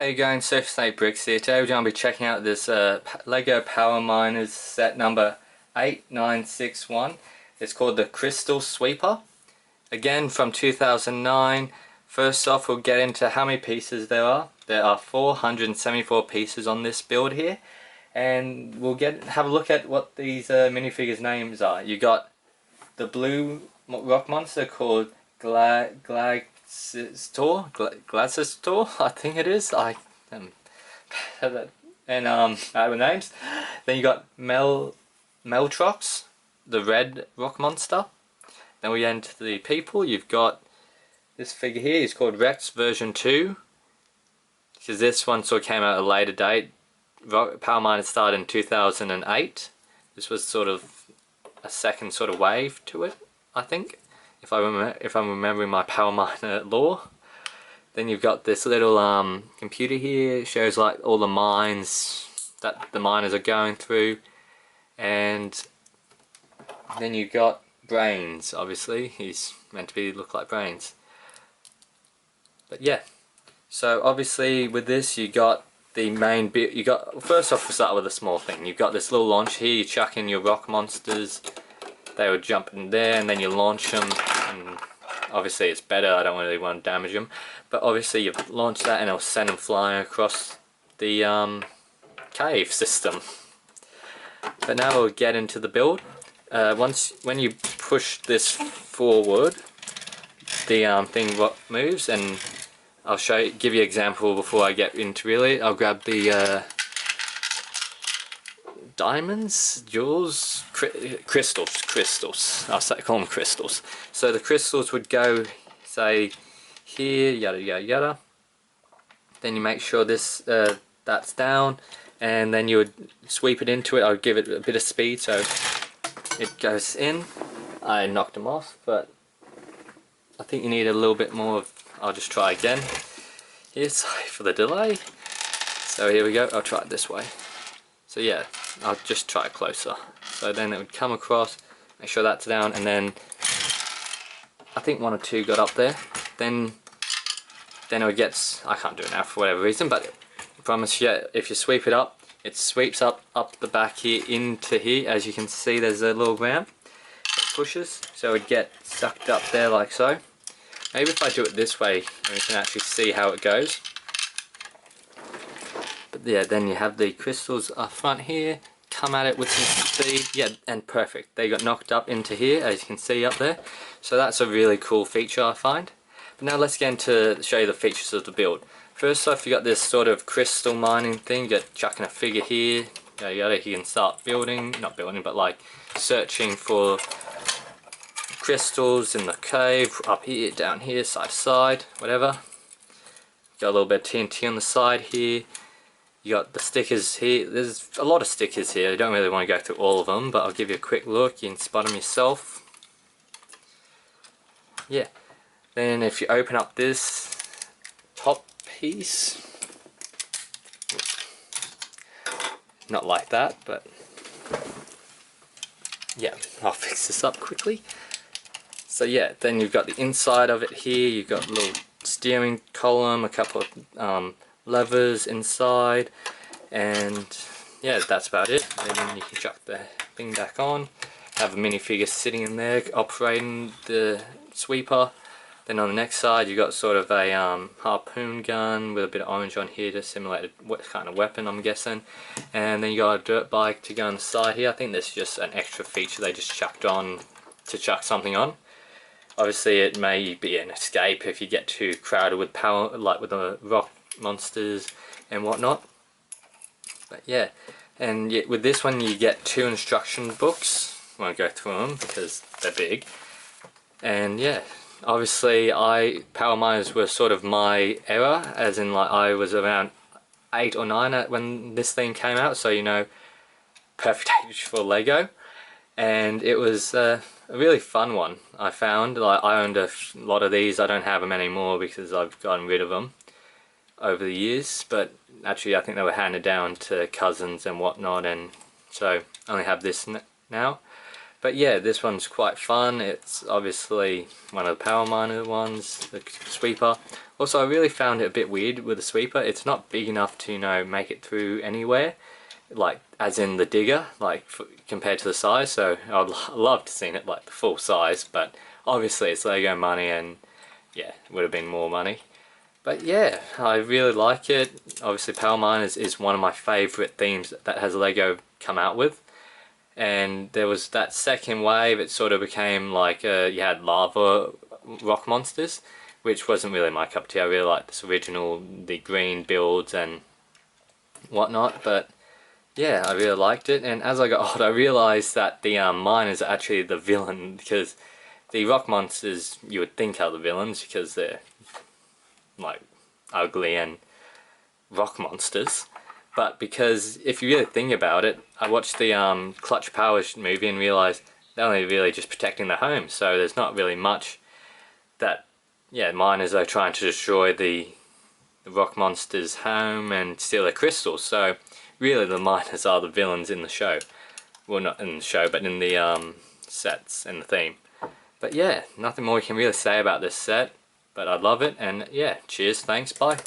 Hey going, Surfy Bricks here. Today we're going to be checking out this Lego Power Miners set number 8961. It's called the Crystal Sweeper. Again from 2009. First off, we'll get into how many pieces there are. There are 474 pieces on this build here. And we'll have a look at what these minifigures names are. You got the blue rock monster called Glaciator, I think it is. I and the names. Then you got Meltrox, the red rock monster. Then we get into the people. You've got this figure here. It's called Rex version 2, because this one sort of came out at a later date. Power Miners started in 2008. This was sort of a second sort of wave to it, I think, if I'm remembering my Power Miner lore. Then you've got this little computer here. It shows like all the mines that the miners are going through, and then you've got Brains. Obviously, he's meant to look like Brains. But yeah, so obviously with this you got the main bit. You got, first off, we'll start with a small thing. You've got this little launch here. You chuck in your rock monsters. They would jump in there, and then you launch them. And obviously it's better. I don't really want to damage them. But obviously you launch that, and it'll send them flying across the cave system. But now we'll get into the build. When you push this forward, the thing moves, and I'll give you an example before I get into really. I'll grab the diamonds, jewels, crystals. I'll call them crystals. So the crystals would go, say, here, yada yada yada. Then you make sure this that's down, and then you would sweep it into it. I would give it a bit of speed so it goes in. I knocked them off, but I think you need a little bit more of. I'll just try again. Here, sorry for the delay. So here we go. I'll try it this way. So yeah, I'll just try it closer. So then it would come across, make sure that's down, and then I think one or two got up there. Then it would get, I can't do it now for whatever reason, but I promise you, if you sweep it up, it sweeps up the back here into here. As you can see, there's a little ramp. It pushes, so it would get sucked up there like so. Maybe if I do it this way, we can actually see how it goes. But yeah, then you have the crystals up front here, come at it with some speed, yeah, and perfect. They got knocked up into here, as you can see up there. So that's a really cool feature, I find. But now let's get into show you the features of the build. First off, you got this sort of crystal mining thing. You got chucking a figure here, yada yada. You can start building, not building, but like searching for crystals in the cave, up here, down here, side to side, whatever. Got a little bit of TNT on the side here. You got the stickers here. There's a lot of stickers here. I don't really want to go through all of them, but I'll give you a quick look. You can spot them yourself. Yeah. Then if you open up this top piece, not like that, but yeah, I'll fix this up quickly. So yeah, then you've got the inside of it here. You've got a little steering column, a couple of levers inside, and yeah, that's about it. And then you can chuck the thing back on, have a minifigure sitting in there operating the sweeper. Then on the next side you got sort of a harpoon gun with a bit of orange on here to simulate what kind of weapon, I'm guessing. And then you got a dirt bike to go on the side here. I think this is just an extra feature they just chucked on to chuck something on. Obviously it may be an escape if you get too crowded with power, like with the rock monsters and whatnot. But yeah, and with this one you get 2 instruction books. I won't go through them because they're big. And yeah, obviously Power Miners were sort of my era, as in like I was around 8 or 9 when this thing came out, so you know, perfect age for Lego. And it was a really fun one, I found. Like, I owned a lot of these. I don't have them anymore because I've gotten rid of them over the years, but actually I think they were handed down to cousins and whatnot, and so I only have this now. But yeah, this one's quite fun. It's obviously one of the Power Miner ones, the sweeper. Also, I really found it a bit weird with the sweeper. It's not big enough to, you know, make it through anywhere, like as in the digger, like compared to the size. So I'd love to seen it like the full size, but obviously it's Lego money, and yeah, it would have been more money. But yeah, I really like it. Obviously, Power Miners is one of my favourite themes that has Lego come out with. And there was that second wave, it sort of became like you had lava rock monsters, which wasn't really my cup of tea. I really liked this original, the green builds and whatnot, but yeah, I really liked it. And as I got older, I realised that the miners are actually the villain, because the rock monsters you would think are the villains because they're like ugly and rock monsters. But because if you really think about it, I watched the Clutch Powers movie and realised they're only really just protecting the home, so there's not really much that, yeah, miners are trying to destroy the rock monster's home and steal their crystals. So really the miners are the villains in the show. Well, not in the show, but in the sets and the theme. But yeah, nothing more you can really say about this set, but I love it, and yeah, cheers, thanks, bye.